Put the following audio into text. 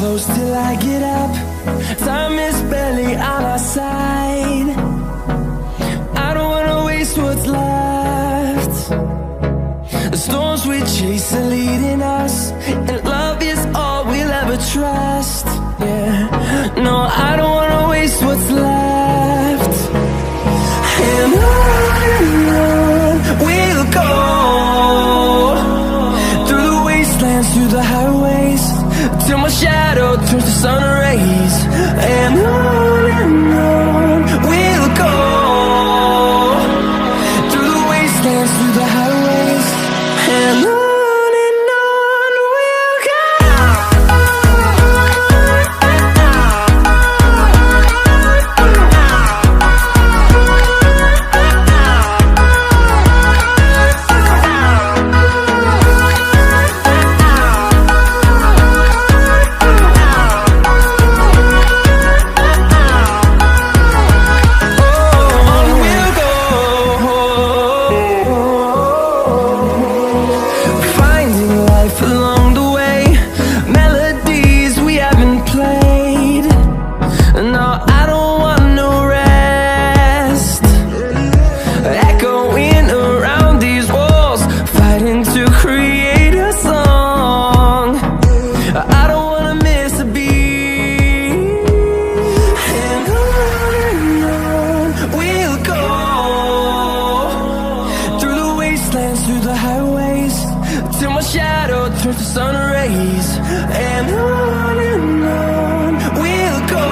close till I get up. Time is barely on our side. I don't wanna waste what's left. The storms we chase are leading us, and love is all we'll ever trust. Yeah, no, I don't wanna waste what's left. And on we'll go, through the wastelands, through the highways, till my shadow turns to sun rays. And on we'll go, through the wastelands, through the highways, and on we'll go. Along the way, melodies we haven't played. No, I don't want no rest. Echoing around these walls, fighting to create a song. I don't wanna miss a beat. And on we'll go, through the wastelands, through the highways, till my shadow turns to sun rays. And on we'll go.